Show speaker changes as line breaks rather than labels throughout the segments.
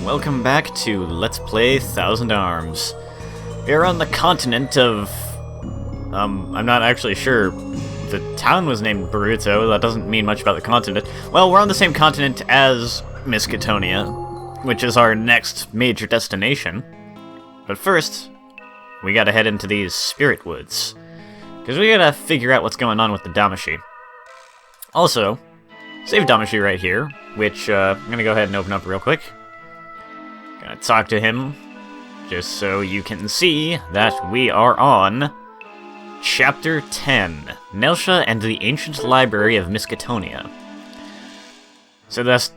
welcome back to Let's Play Thousand Arms. We're on the continent of... I'm not actually sure. The town was named Boruto, that doesn't mean much about the continent. Well, we're on the same continent as Miskatonia, which is our next major destination. But first, we gotta head into these spirit woods, because we gotta figure out what's going on with the Damashi. Also, save Damashi right here, which I'm gonna go ahead and open up real quick. Gonna talk to him, just so you can see that we are on Chapter 10, Nelsha and the Ancient Library of Miskatonia. So that's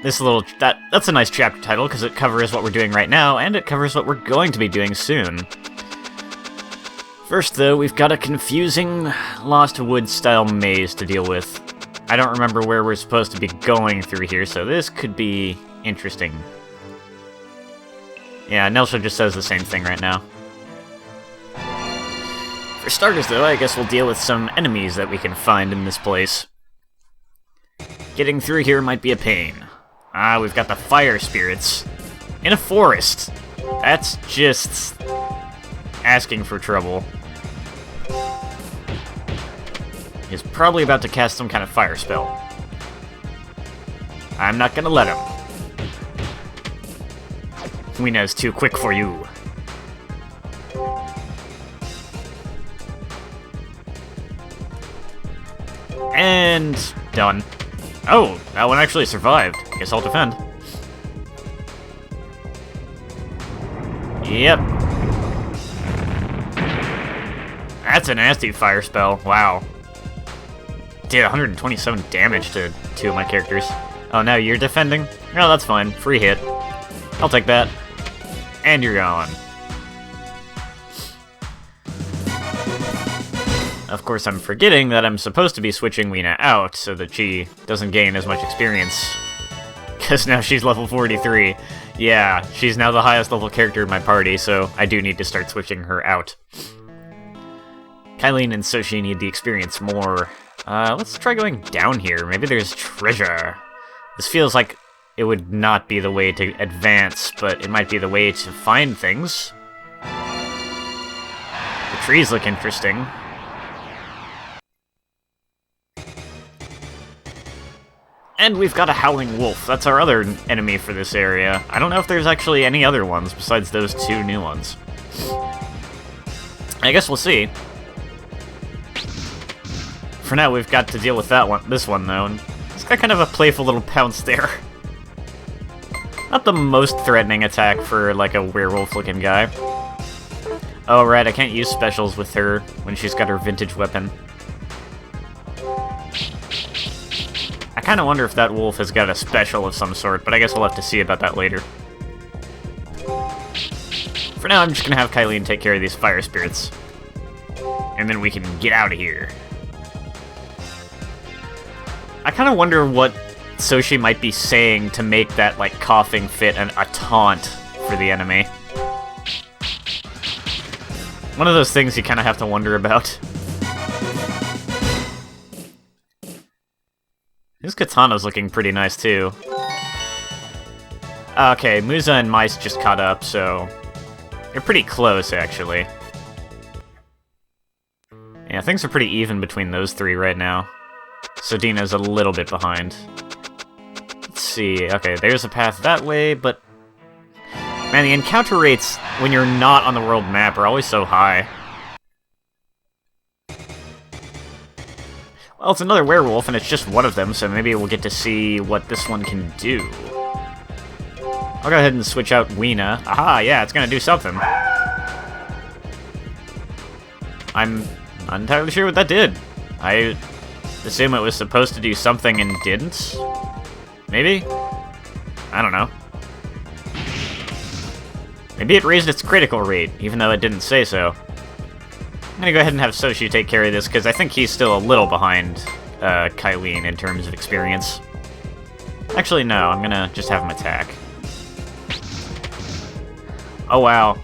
a nice chapter title, because it covers what we're doing right now, and it covers what we're going to be doing soon. First, though, we've got a confusing Lost Woods-style maze to deal with. I don't remember where we're supposed to be going through here, so this could be interesting. Yeah, Nelsha just says the same thing right now. For starters, though, I guess we'll deal with some enemies that we can find in this place. Getting through here might be a pain. Ah, we've got the fire spirits in a forest. That's just asking for trouble. He's probably about to cast some kind of fire spell. I'm not gonna let him. Weena's too quick for you. And done. Oh, that one actually survived. Guess I'll defend. Yep. That's a nasty fire spell. Wow. Did 127 damage to two of my characters. Oh, now you're defending? Oh, that's fine. Free hit. I'll take that. And you're gone. Of course, I'm forgetting that I'm supposed to be switching Weena out so that she doesn't gain as much experience. Because now she's level 43. Yeah, she's now the highest level character in my party, so I do need to start switching her out. Kylene and Soshi need the experience more. Let's try going down here. Maybe there's treasure. This feels like it would not be the way to advance, but it might be the way to find things. The trees look interesting. And we've got a howling wolf. That's our other enemy for this area. I don't know if there's actually any other ones besides those two new ones. I guess we'll see. For now, we've got to deal with this one, though. And it's got kind of a playful little pounce there. Not the most threatening attack for, like, a werewolf-looking guy. Oh, right, I can't use specials with her when she's got her vintage weapon. I kind of wonder if that wolf has got a special of some sort, but I guess we'll have to see about that later. For now, I'm just gonna have Kylene take care of these fire spirits. And then we can get out of here. I kind of wonder what Soshi might be saying to make that, like, coughing fit a taunt for the enemy. One of those things you kind of have to wonder about. His katana's looking pretty nice, too. Okay, Musa and Mice just caught up, so... they're pretty close, actually. Yeah, things are pretty even between those three right now. Sodina's a little bit behind. Let's see. Okay, there's a path that way, but... man, the encounter rates when you're not on the world map are always so high. Well, it's another werewolf, and it's just one of them, so maybe we'll get to see what this one can do. I'll go ahead and switch out Weena. Aha, yeah, it's gonna do something. I'm not entirely sure what that did. I assume it was supposed to do something and didn't? Maybe? I don't know. Maybe it raised its critical rate, even though it didn't say so. I'm gonna go ahead and have Soshi take care of this, because I think he's still a little behind Kylene in terms of experience. Actually, no, I'm gonna just have him attack. Oh, wow.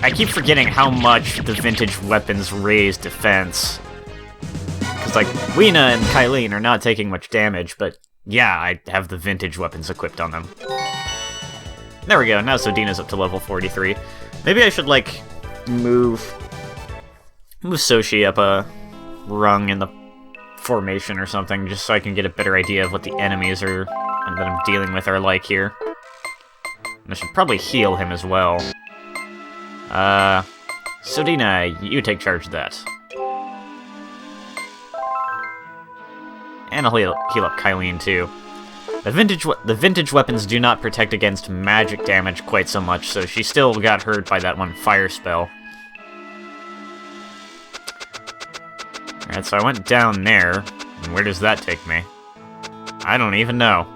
I keep forgetting how much the vintage weapons raise defense. Because, like, Weena and Kylene are not taking much damage, but yeah, I have the vintage weapons equipped on them. There we go, now Sodina's up to level 43. Maybe I should, like, move Soshi up a rung in the formation or something, just so I can get a better idea of what the enemies are that I'm dealing with are like here. And I should probably heal him as well. Sodina, you take charge of that. And I'll heal up Kylene too. The vintage weapons do not protect against magic damage quite so much, so she still got hurt by that one fire spell. Alright, so I went down there, and where does that take me? I don't even know.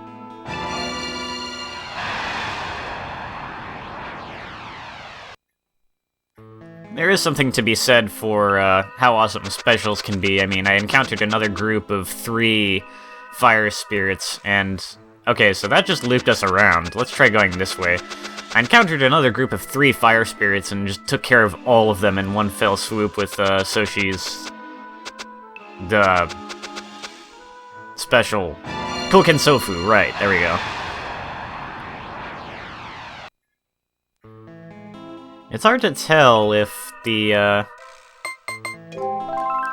There is something to be said for how awesome specials can be. I mean, I encountered another group of 3 fire spirits, and... okay, so that just looped us around. Let's try going this way. I encountered another group of 3 fire spirits and just took care of all of them in one fell swoop with Soshi's... special... Koken Sofu, right, there we go. It's hard to tell if the,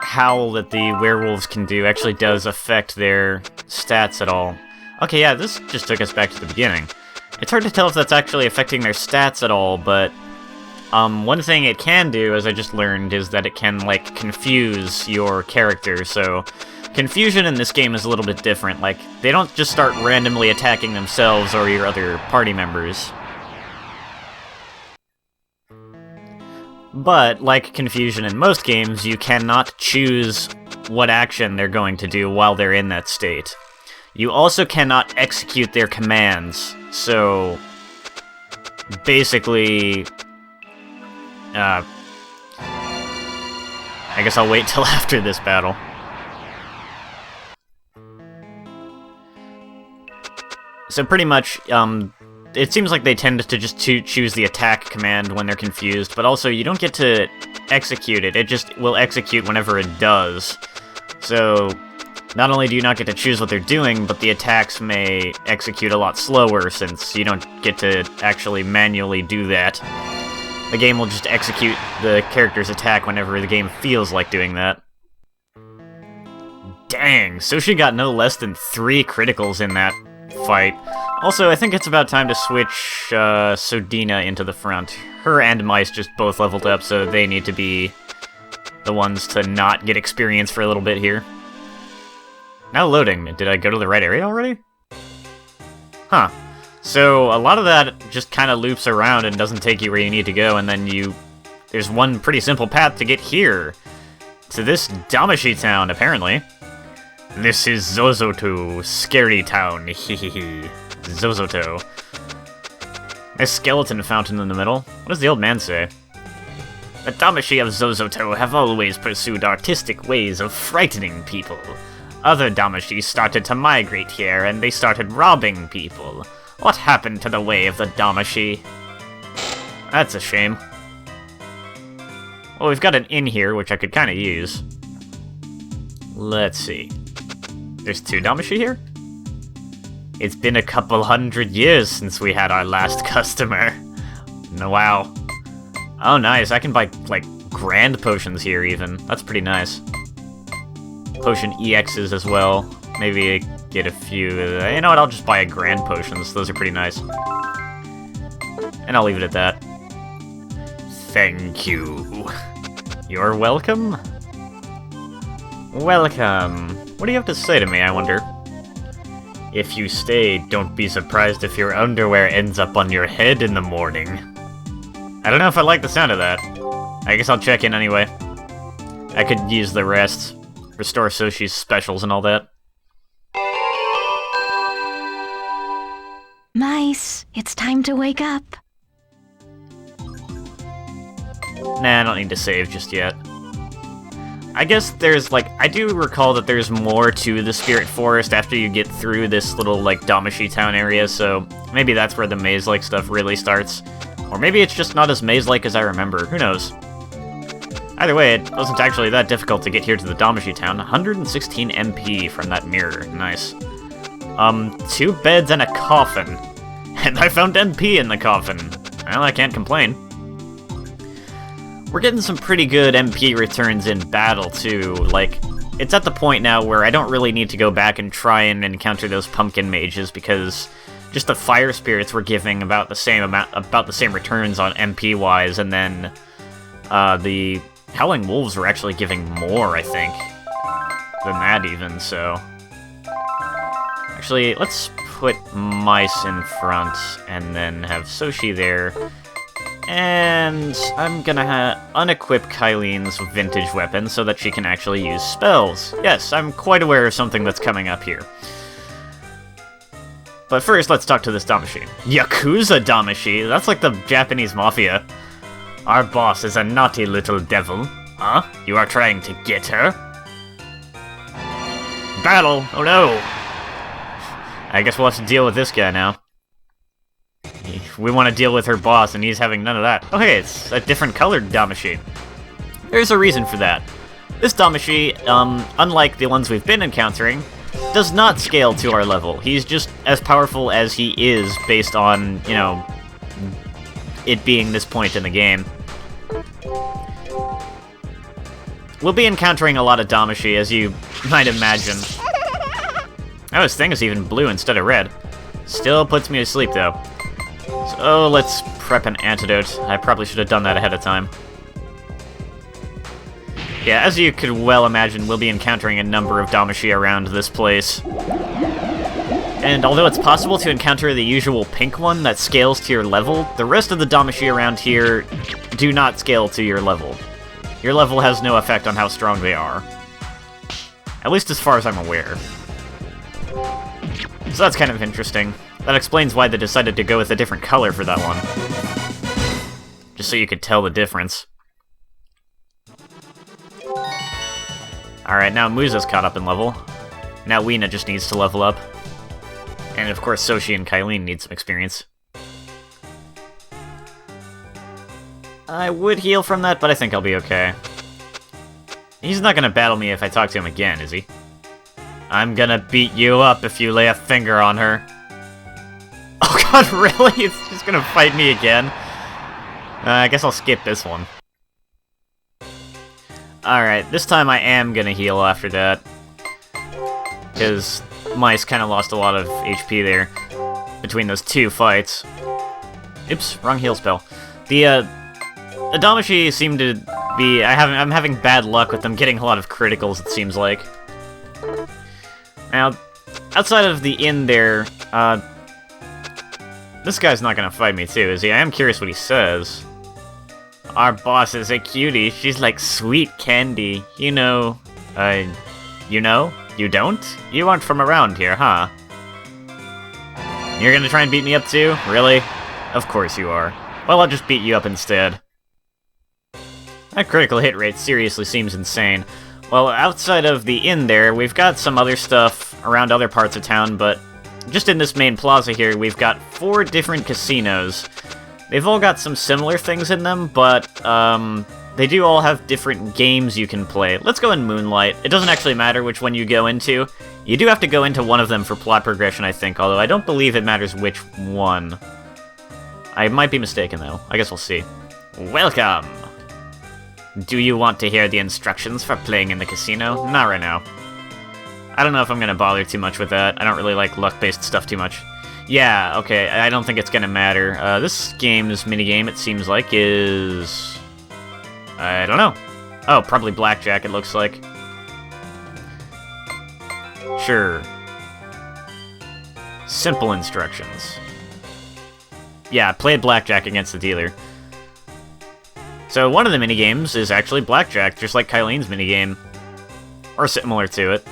howl that the werewolves can do actually does affect their stats at all. Okay, yeah, this just took us back to the beginning. It's hard to tell if that's actually affecting their stats at all, but, one thing it can do, as I just learned, is that it can, like, confuse your character, so... confusion in this game is a little bit different. Like, they don't just start randomly attacking themselves or your other party members. But, like confusion in most games, you cannot choose what action they're going to do while they're in that state. You also cannot execute their commands, so... basically... I guess I'll wait till after this battle. So pretty much, it seems like they tend to just choose the attack command when they're confused, but also you don't get to execute it, it just will execute whenever it does. So, not only do you not get to choose what they're doing, but the attacks may execute a lot slower since you don't get to actually manually do that. The game will just execute the character's attack whenever the game feels like doing that. Dang, Soshi got no less than 3 criticals in that fight. Also, I think it's about time to switch Sodina into the front. Her and Mice just both leveled up, so they need to be the ones to not get experience for a little bit here. Now loading. Did I go to the right area already? Huh. So, a lot of that just kind of loops around and doesn't take you where you need to go, and then there's one pretty simple path to get here. To this Damashi town, apparently. This is Zozoto, scary town, hehehe. Zozoto. Nice skeleton fountain in the middle. What does the old man say? The Damashi of Zozoto have always pursued artistic ways of frightening people. Other Damashi started to migrate here, and they started robbing people. What happened to the way of the Damashi? That's a shame. Well, we've got an inn here, which I could kind of use. Let's see. There's 2 Damashi here? It's been a couple hundred years since we had our last customer. No, wow. Oh, nice. I can buy, like, grand potions here, even. That's pretty nice. Potion EXs as well. Maybe get a few... you know what, I'll just buy a grand potions. Those are pretty nice. And I'll leave it at that. Thank you. You're welcome? Welcome. What do you have to say to me, I wonder? If you stay, don't be surprised if your underwear ends up on your head in the morning. I don't know if I like the sound of that. I guess I'll check in anyway. I could use the rest. Restore Soshi's specials and all that.
Mice, it's time to wake up.
Nah, I don't need to save just yet. I guess there's, like, I do recall that there's more to the Spirit Forest after you get through this little, like, Damashi town area, so maybe that's where the maze-like stuff really starts. Or maybe it's just not as maze-like as I remember, who knows? Either way, it wasn't actually that difficult to get here to the Damashi town. 116 MP from that mirror, nice. 2 beds and a coffin. And I found MP in the coffin. Well, I can't complain. We're getting some pretty good MP returns in battle, too. Like, it's at the point now where I don't really need to go back and try and encounter those pumpkin mages, because just the fire spirits were giving about the same returns on MP-wise, and then the howling wolves were actually giving more, I think, than that even, so... Actually, let's put mice in front, and then have Soshi there. And I'm gonna unequip Kylene's vintage weapon so that she can actually use spells. Yes, I'm quite aware of something that's coming up here. But first, let's talk to this Damashi. Yakuza Damashi? That's like the Japanese mafia. Our boss is a naughty little devil. Huh? You are trying to get her? Battle! Oh no! I guess we'll have to deal with this guy now. We want to deal with her boss, and he's having none of that. Oh hey, it's a different colored Damashi. There's a reason for that. This Damashi, unlike the ones we've been encountering, does not scale to our level. He's just as powerful as he is based on, you know, it being this point in the game. We'll be encountering a lot of Damashi, as you might imagine. Oh, his thing is even blue instead of red. Still puts me to sleep, though. So let's prep an antidote. I probably should have done that ahead of time. Yeah, as you could well imagine, we'll be encountering a number of Damashi around this place. And although it's possible to encounter the usual pink one that scales to your level, the rest of the Damashi around here do not scale to your level. Your level has no effect on how strong they are. At least as far as I'm aware. So that's kind of interesting. That explains why they decided to go with a different color for that one. Just so you could tell the difference. Alright, now Musa's caught up in level. Now Weena just needs to level up. And of course Soshi and Kylene need some experience. I would heal from that, but I think I'll be okay. He's not gonna battle me if I talk to him again, is he? I'm gonna beat you up if you lay a finger on her. Oh god, really? It's just gonna fight me again? I guess I'll skip this one. Alright, this time I am gonna heal after that. Because Mice kind of lost a lot of HP there between those two fights. Oops, wrong heal spell. The Damashi seem to be... I'm having bad luck with them getting a lot of criticals, it seems like. Now, outside of the inn there, this guy's not gonna fight me too, is he? I am curious what he says. Our boss is a cutie. She's like sweet candy. You know? You know? You don't? You aren't from around here, huh? You're gonna try and beat me up too? Really? Of course you are. Well, I'll just beat you up instead. That critical hit rate seriously seems insane. Well, outside of the inn there, we've got some other stuff around other parts of town, but just in this main plaza here, we've got 4 different casinos. They've all got some similar things in them, but they do all have different games you can play. Let's go in Moonlight. It doesn't actually matter which one you go into. You do have to go into one of them for plot progression, I think, although I don't believe it matters which one. I might be mistaken, though. I guess we'll see. Welcome! Do you want to hear the instructions for playing in the casino? Not right now. I don't know if I'm gonna bother too much with that. I don't really like luck-based stuff too much. Yeah, okay, I don't think it's gonna matter. This game's minigame, it seems like, is... I don't know. Oh, probably blackjack, it looks like. Sure. Simple instructions. Yeah, played blackjack against the dealer. So one of the minigames is actually blackjack, just like Kylene's minigame. Or similar to it.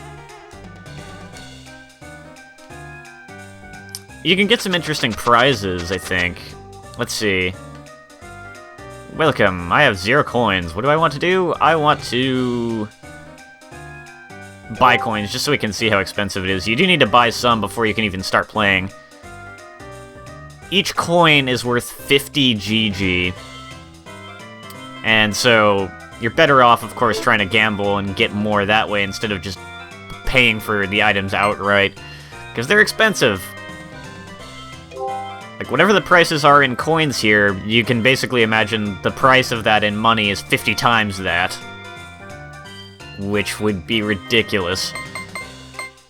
You can get some interesting prizes, I think. Let's see. Welcome, I have 0 coins. What do I want to do? I want to... buy coins, just so we can see how expensive it is. You do need to buy some before you can even start playing. Each coin is worth 50 GG. And so, you're better off, of course, trying to gamble and get more that way instead of just paying for the items outright. Because they're expensive. Like, whatever the prices are in coins here, you can basically imagine the price of that in money is 50 times that. Which would be ridiculous.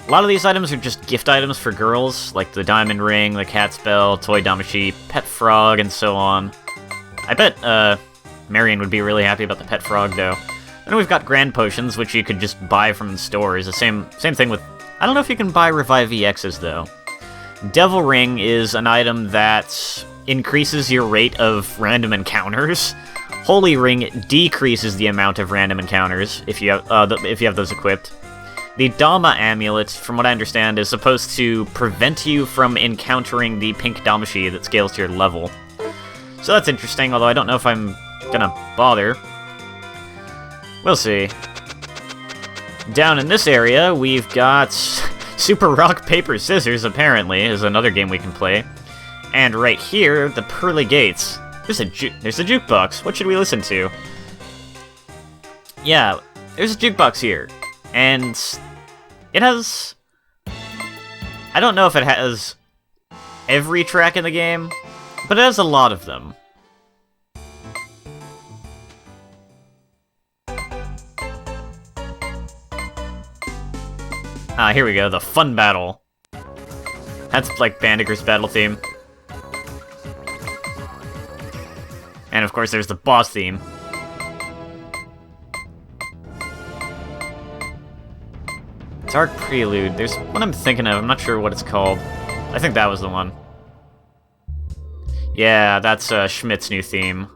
A lot of these items are just gift items for girls, like the diamond ring, the cat's bell, toy Damashi, pet frog, and so on. I bet, Marion would be really happy about the pet frog, though. And we've got grand potions, which you could just buy from the stores. The same thing with... I don't know if you can buy Revive EXs, though. Devil Ring is an item that increases your rate of random encounters. Holy Ring decreases the amount of random encounters, if you have those equipped. The Dama Amulet, from what I understand, is supposed to prevent you from encountering the pink Damashi that scales to your level. So that's interesting, although I don't know if I'm gonna bother. We'll see. Down in this area, we've got Super Rock, Paper, Scissors, apparently, is another game we can play. And right here, the Pearly Gates. There's a jukebox. What should we listen to? Yeah, there's a jukebox here. And it has... I don't know if it has every track in the game, but it has a lot of them. Ah, here we go, the fun battle. That's like Bandager's battle theme. And of course there's the boss theme. Dark Prelude. There's one I'm thinking of, I'm not sure what it's called. I think that was the one. Yeah, that's Schmidt's new theme.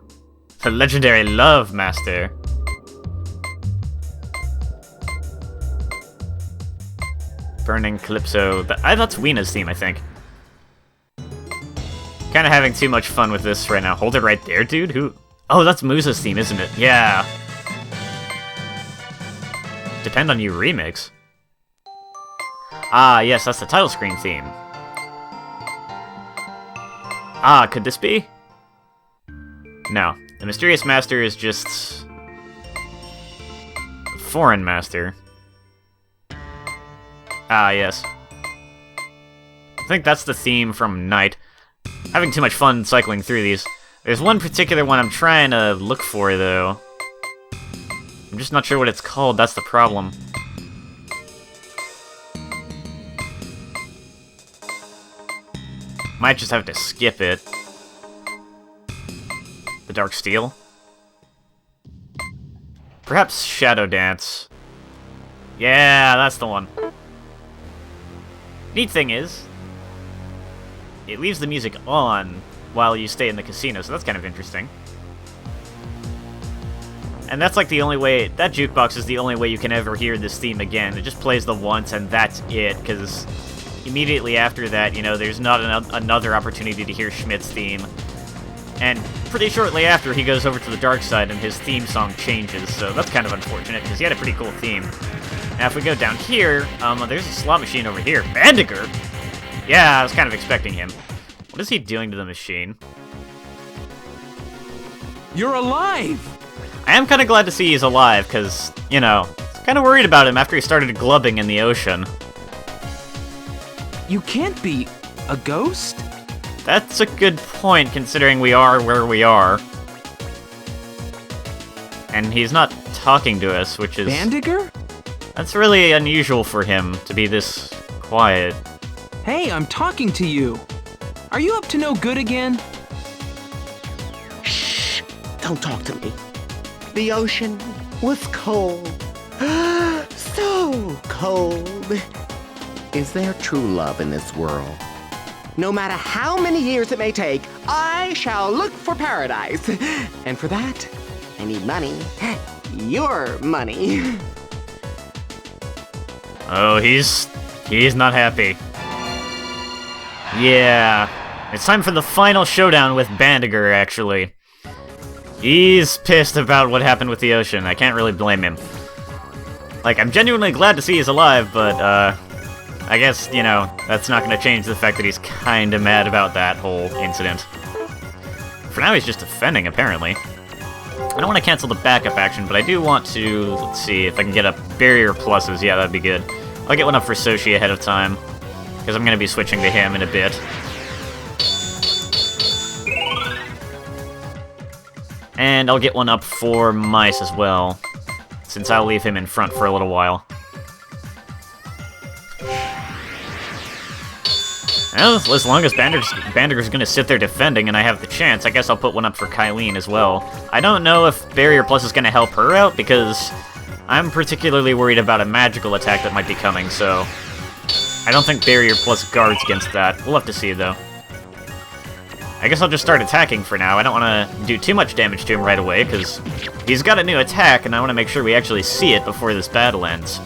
The legendary Love Master. Burning Calypso. That's Weena's theme, I think. Kinda having too much fun with this right now. Hold it right there, dude? Who? Oh, that's Musa's theme, isn't it? Yeah. Depend on You remix. Ah, yes, that's the title screen theme. Ah, could this be? No. The Mysterious Master is just... Foreign Master. Ah, yes. I think that's the theme from Night. Having too much fun cycling through these. There's one particular one I'm trying to look for, though. I'm just not sure what it's called, that's the problem. Might just have to skip it. The Dark Steel? Perhaps Shadow Dance. Yeah, that's the one. Neat thing is, it leaves the music on while you stay in the casino, so that's kind of interesting. And that's like the only way, that jukebox is the only way you can ever hear this theme again. It just plays the once and that's it, because immediately after that, you know, there's not another opportunity to hear Schmidt's theme. And pretty shortly after, he goes over to the dark side and his theme song changes, so that's kind of unfortunate, because he had a pretty cool theme. Now, if we go down here, there's a slot machine over here. Bandager? Yeah, I was kind of expecting him. What is he doing to the machine?
You're alive!
I am kind of glad to see he's alive, because, you know, I was kind of worried about him after he started glubbing in the ocean.
You can't be a ghost?
That's a good point, considering we are where we are. And he's not talking to us, which is...
Bandager?
That's really unusual for him, to be this quiet.
Hey, I'm talking to you. Are you up to no good again?
Shh! Don't talk to me. The ocean was cold. So cold. Is there true love in this world? No matter how many years it may take, I shall look for paradise. And for that, I need money. Your money.
Oh, he's not happy. Yeah, it's time for the final showdown with Bandager, actually. He's pissed about what happened with the ocean. I can't really blame him. Like, I'm genuinely glad to see he's alive, but, I guess, you know, that's not gonna change the fact that he's kinda mad about that whole incident. For now, he's just defending, apparently. I don't want to cancel the backup action, but I do want to, let's see, if I can get up barrier pluses, yeah, that'd be good. I'll get one up for Soshi ahead of time, because I'm going to be switching to him in a bit. And I'll get one up for Mice as well, since I'll leave him in front for a little while. Well, as long as Bandager's gonna sit there defending and I have the chance, I guess I'll put one up for Kylene as well. I don't know if Barrier Plus is gonna help her out, because I'm particularly worried about a magical attack that might be coming, so I don't think Barrier Plus guards against that. We'll have to see, though. I guess I'll just start attacking for now. I don't want to do too much damage to him right away, because he's got a new attack, and I want to make sure we actually see it before this battle ends.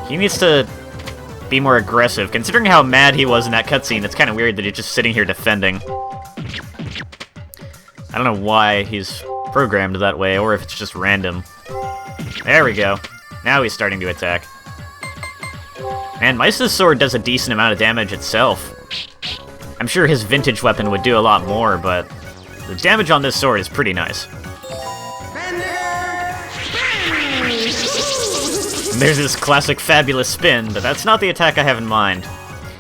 He needs to be more aggressive. Considering how mad he was in that cutscene, it's kind of weird that he's just sitting here defending. I don't know why he's programmed that way, or if it's just random. There we go. Now he's starting to attack. Man, Mice's sword does a decent amount of damage itself. I'm sure his vintage weapon would do a lot more, but the damage on this sword is pretty nice. And there's this classic fabulous spin, but that's not the attack I have in mind.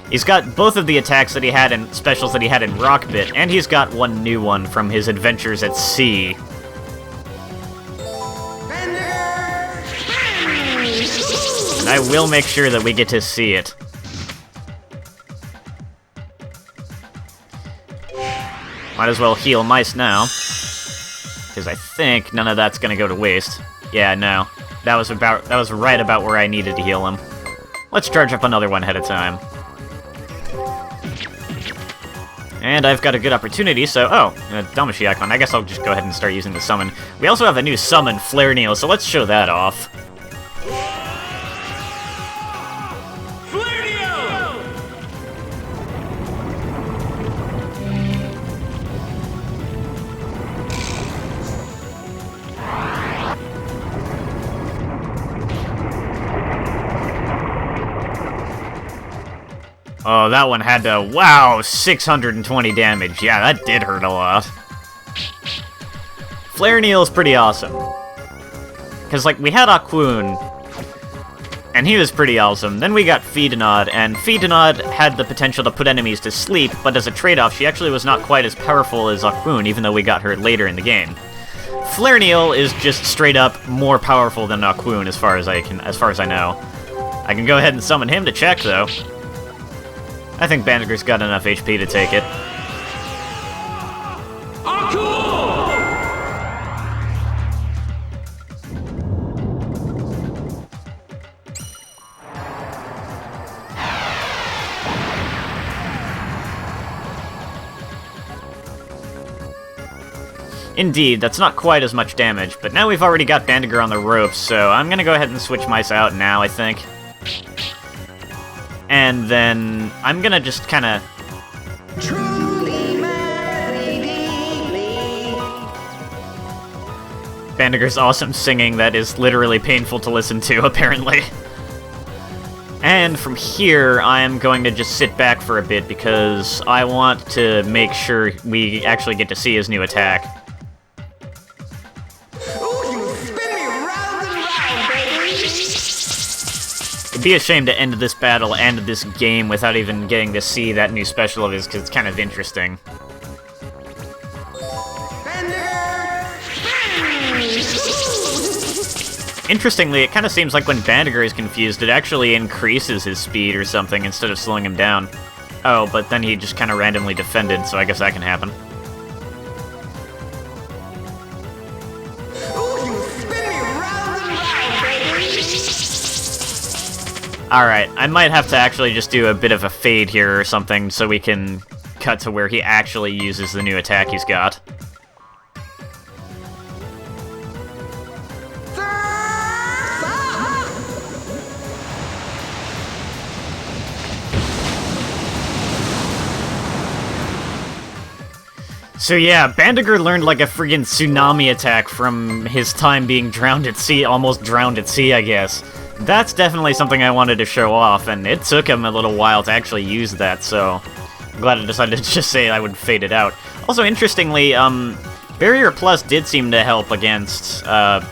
He's got both of the attacks that he had in specials that he had in Rockbit, and he's got one new one from his adventures at sea. And I will make sure that we get to see it. Might as well heal Mice now, because I think none of that's gonna go to waste. Yeah, no. That was right about where I needed to heal him. Let's charge up another one at a time. And I've got a good opportunity, so... Oh, a Damashi icon. I guess I'll just go ahead and start using the summon. We also have a new summon, Flare Needle, so let's show that off. Oh, that one had to... Wow, 620 damage. Yeah, that did hurt a lot. Flare Needle is pretty awesome. Because, like, we had Aquoon, and he was pretty awesome. Then we got Feedinod, and Feedinod had the potential to put enemies to sleep, but as a trade-off, she actually was not quite as powerful as Aquoon, even though we got her later in the game. Flare Needle is just straight up more powerful than Aquoon, as far as I know. I can go ahead and summon him to check, though. I think Bandager's got enough HP to take it. Indeed, that's not quite as much damage, but now we've already got Bandager on the ropes, so I'm gonna go ahead and switch Mice out now, I think. And then I'm gonna just kinda... Bandager's awesome singing that is literally painful to listen to, apparently. And from here, I'm going to just sit back for a bit because I want to make sure we actually get to see his new attack. It'd be a shame to end this battle and this game without even getting to see that new special of his, because it's kind of interesting. Interestingly, it kind of seems like when Bandager is confused, it actually increases his speed or something instead of slowing him down. Oh, but then he just kind of randomly defended, so I guess that can happen. Alright, I might have to actually just do a bit of a fade here or something so we can cut to where he actually uses the new attack he's got. So yeah, Bandager learned like a friggin' tsunami attack from his time being drowned at sea, almost drowned at sea, I guess. That's definitely something I wanted to show off, and it took him a little while to actually use that, so I'm glad I decided to just say I would fade it out. Also, interestingly, Barrier Plus did seem to help against, oh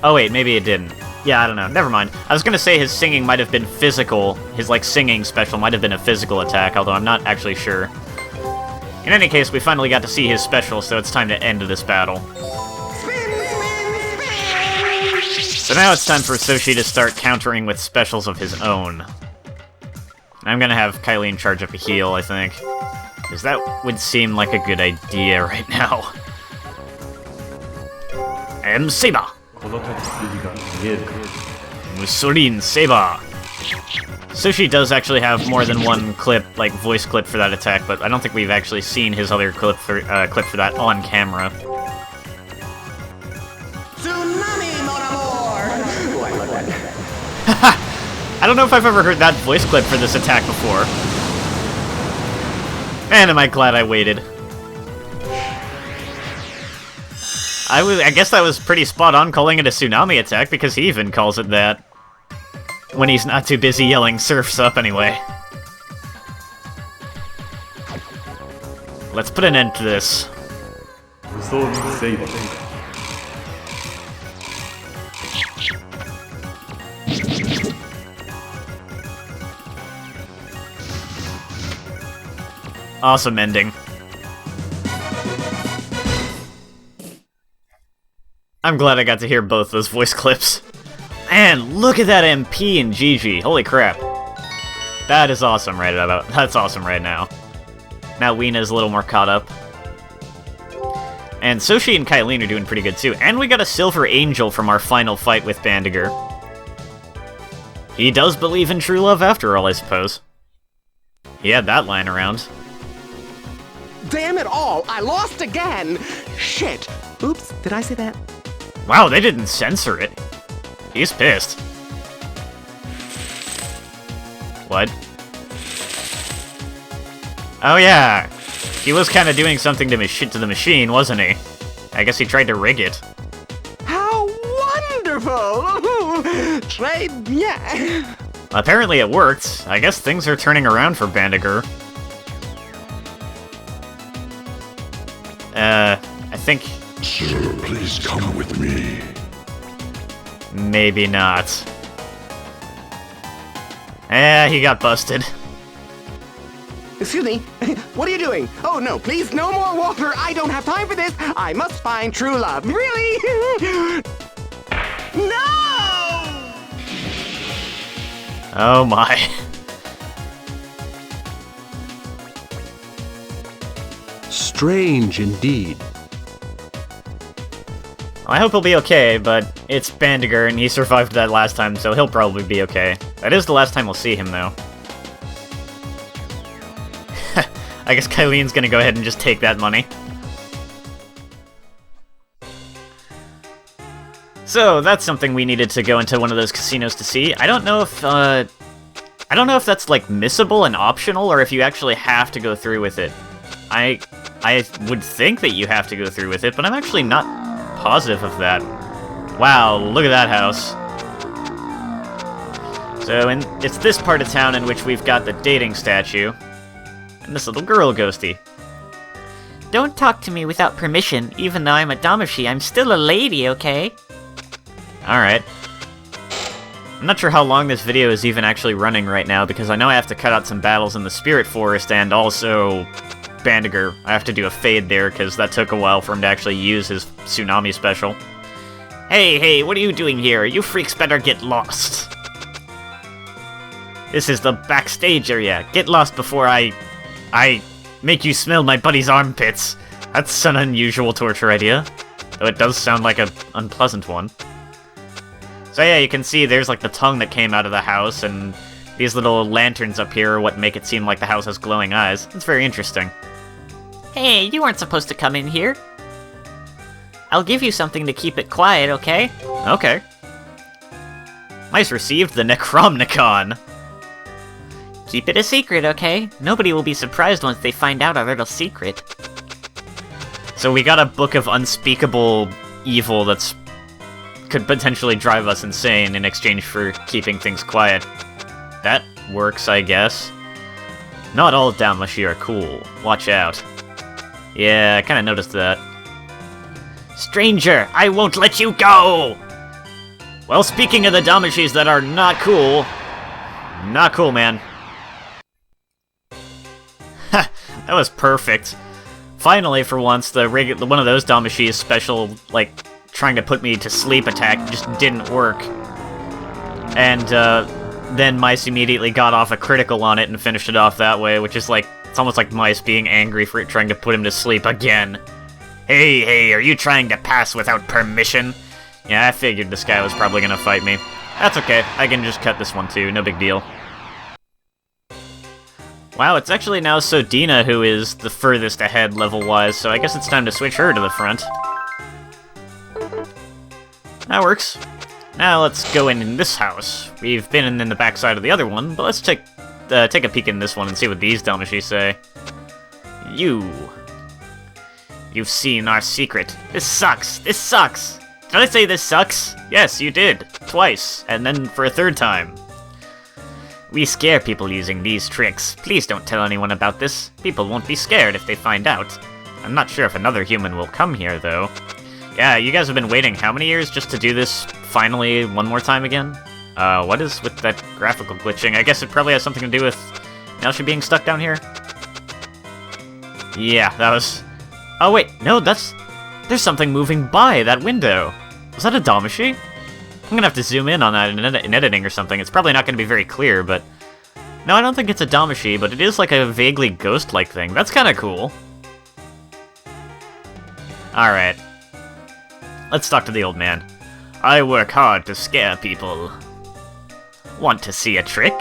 wait, maybe it didn't. Yeah, I don't know, never mind. I was gonna say his singing might have been physical, his, like, singing special might have been a physical attack, although I'm not actually sure. In any case, we finally got to see his special, so it's time to end this battle. So now it's time for Soshi to start countering with specials of his own. I'm gonna have Kylie charge up a heal, I think. Because that would seem like a good idea right now. Saber! Musorin Saber! Soshi does actually have more than one clip, like voice clip for that attack, but I don't think we've actually seen his other clip for that on camera.
Tsunami, mon amour! Oh, I love that.
I don't know if I've ever heard that voice clip for this attack before. Man, am I glad I waited. I guess that was pretty spot on calling it a tsunami attack, because he even calls it that. When he's not too busy yelling surfs up anyway. Let's put an end to this. Awesome ending. I'm glad I got to hear both those voice clips. And look at that MP and GG. Holy crap. That is awesome that's awesome right now. Now Weena's a little more caught up. And Soshi and Kylene are doing pretty good too. And we got a Silver Angel from our final fight with Bandager. He does believe in true love after all, I suppose. He had that lying around.
Damn it all! I lost again! Shit! Oops, did I say that?
Wow, they didn't censor it. He's pissed. What? Oh yeah, he was kind of doing something to the machine, wasn't he? I guess he tried to rig it.
How wonderful! Trade, yeah.
Apparently it worked. I guess things are turning around for Bandager. I think...
Sir, please come with me.
Maybe not. He got busted.
Excuse me, what are you doing? Oh no, please, no more water! I don't have time for this! I must find true love. Really? No!
Oh my.
Strange indeed.
I hope he'll be okay, but it's Bandager, and he survived that last time, so he'll probably be okay. That is the last time we'll see him, though. I guess Kylene's gonna go ahead and just take that money. So, that's something we needed to go into one of those casinos to see. I don't know if that's, like, missable and optional, or if you actually have to go through with it. I would think that you have to go through with it, but I'm actually not positive of that. Wow, look at that house. So, it's this part of town in which we've got the dating statue. And this little girl ghosty.
Don't talk to me without permission. Even though I'm a Damashi, I'm still a lady, okay?
Alright. I'm not sure how long this video is even actually running right now, because I know I have to cut out some battles in the Spirit Forest, and also Bandager. I have to do a fade there, because that took a while for him to actually use his Tsunami special. Hey, what are you doing here? You freaks better get lost. This is the backstage area. Get lost before I make you smell my buddy's armpits. That's an unusual torture idea. Though it does sound like an unpleasant one. So yeah, you can see there's like the tongue that came out of the house, and these little lanterns up here are what make it seem like the house has glowing eyes. It's very interesting.
Hey, you weren't supposed to come in here. I'll give you something to keep it quiet, okay?
Okay. Nice received, the Necromnicon.
Keep it a secret, okay? Nobody will be surprised once they find out our little secret.
So we got a book of unspeakable evil that's could potentially drive us insane in exchange for keeping things quiet. That works, I guess. Not all Damashi are cool. Watch out. Yeah, I kinda noticed that. Stranger, I won't let you go! Well, speaking of the Damashis that are not cool... Not cool, man. Ha! That was perfect. Finally, for once, one of those Damashi's special, like, trying to put me to sleep attack just didn't work. And, then Mice immediately got off a critical on it and finished it off that way, which is like, it's almost like Mice being angry for it trying to put him to sleep again. Hey, are you trying to pass without permission? Yeah, I figured this guy was probably gonna fight me. That's okay, I can just cut this one too, no big deal. Wow, it's actually now Sodina who is the furthest ahead level-wise, so I guess it's time to switch her to the front. That works. Now let's go in this house. We've been in the backside of the other one, but let's take a peek in this one and see what these Damashi say. You've seen our secret. This sucks! This sucks! Did I say this sucks? Yes, you did. Twice, and then for a third time. We scare people using these tricks. Please don't tell anyone about this. People won't be scared if they find out. I'm not sure if another human will come here, though. Yeah, you guys have been waiting how many years just to do this finally one more time again? What is with that graphical glitching? I guess it probably has something to do with Nelshi being stuck down here? Yeah, that was... Oh wait, no, there's something moving by that window. Was that a Damashi? I'm gonna have to zoom in on that in editing or something. It's probably not gonna be very clear, but... No, I don't think it's a Damashi, but it is like a vaguely ghost-like thing. That's kinda cool. Alright. Let's talk to the old man. I work hard to scare people. Want to see a trick?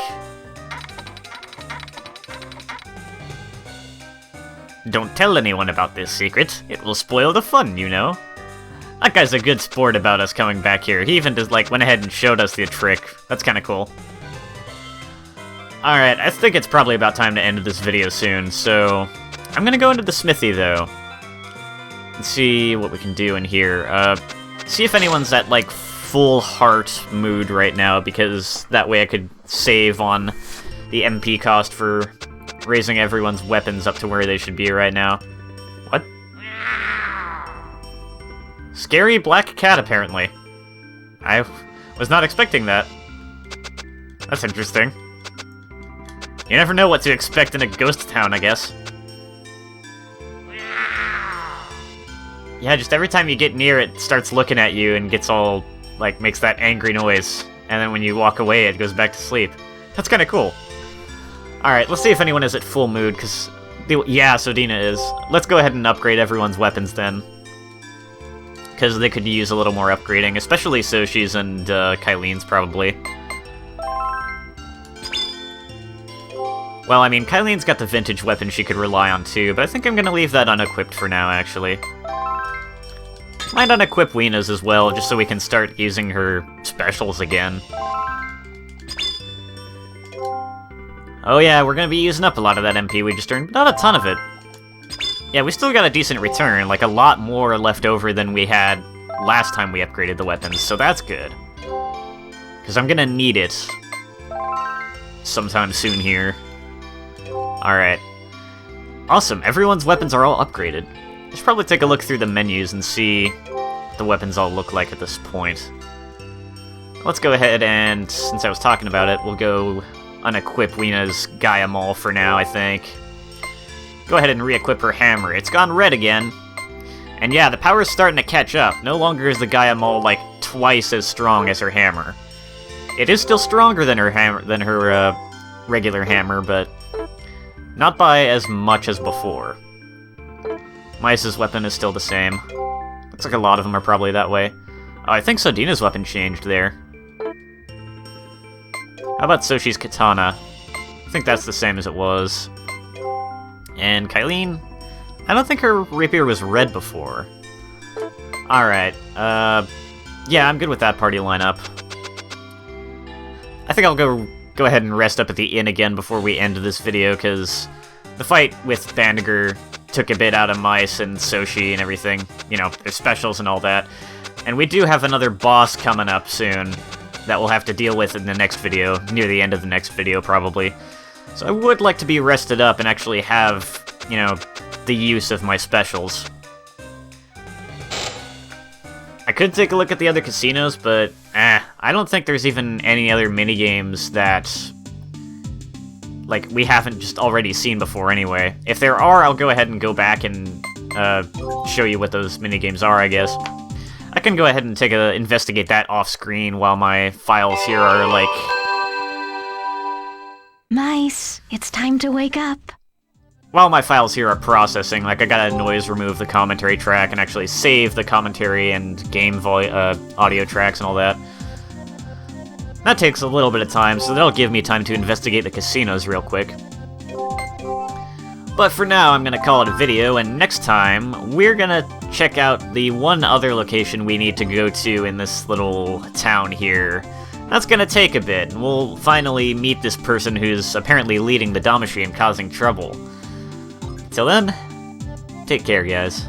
Don't tell anyone about this secret. It will spoil the fun, you know. That guy's a good sport about us coming back here. He even just, like, went ahead and showed us the trick. That's kinda cool. Alright, I think it's probably about time to end this video soon, so... I'm gonna go into the smithy, though. And see what we can do in here. See if anyone's at, like, full heart mood right now, because that way I could save on the MP cost for raising everyone's weapons up to where they should be right now. What? Scary black cat, apparently. I was not expecting that. That's interesting. You never know what to expect in a ghost town, I guess. Yeah, just every time you get near it, starts looking at you and gets all, like, makes that angry noise. And then when you walk away, it goes back to sleep. That's kinda cool. Alright, let's see if anyone is at full mood, because... Yeah, Sodina is. Let's go ahead and upgrade everyone's weapons, then. Because they could use a little more upgrading, especially Soshi's and Kylene's, probably. Well, I mean, Kylene's got the vintage weapon she could rely on, too, but I think I'm gonna leave that unequipped for now, actually. Might unequip Weena's as well, just so we can start using her specials again. Oh yeah, we're gonna be using up a lot of that MP we just earned, but not a ton of it. Yeah, we still got a decent return, like a lot more left over than we had last time we upgraded the weapons, so that's good. Because I'm gonna need it sometime soon here. Alright. Awesome, everyone's weapons are all upgraded. I should probably take a look through the menus and see what the weapons all look like at this point. Let's go ahead and, since I was talking about it, we'll go unequip Weena's Gaia Maul for now, I think. Go ahead and re-equip her hammer. It's gone red again. And yeah, the power's starting to catch up. No longer is the Gaia Maul, like, twice as strong as her hammer. It is still stronger than her hammer, regular hammer, but not by as much as before. Mice's weapon is still the same. Looks like a lot of them are probably that way. Oh, I think Sodina's weapon changed there. How about Soshi's katana? I think that's the same as it was. And Kylene? I don't think her rapier was red before. Alright, yeah, I'm good with that party lineup. I think I'll go ahead and rest up at the inn again before we end this video, because the fight with Bandager took a bit out of Mice and Soshi and everything. You know, their specials and all that. And we do have another boss coming up soon that we'll have to deal with in the next video, near the end of the next video, probably. So I would like to be rested up and actually have, you know, the use of my specials. I could take a look at the other casinos, but, I don't think there's even any other minigames that, like, we haven't just already seen before anyway. If there are, I'll go ahead and go back and show you what those minigames are, I guess. I can go ahead and investigate that off-screen while my files here are, like...
Mice, it's time to wake up.
While my files here are processing, like, I gotta noise remove the commentary track and actually save the commentary and game audio tracks and all that. That takes a little bit of time, so that'll give me time to investigate the casinos real quick. But for now, I'm gonna call it a video, and next time, we're gonna check out the one other location we need to go to in this little town here. That's gonna take a bit, and we'll finally meet this person who's apparently leading the Damashi and causing trouble. Till then, take care, guys.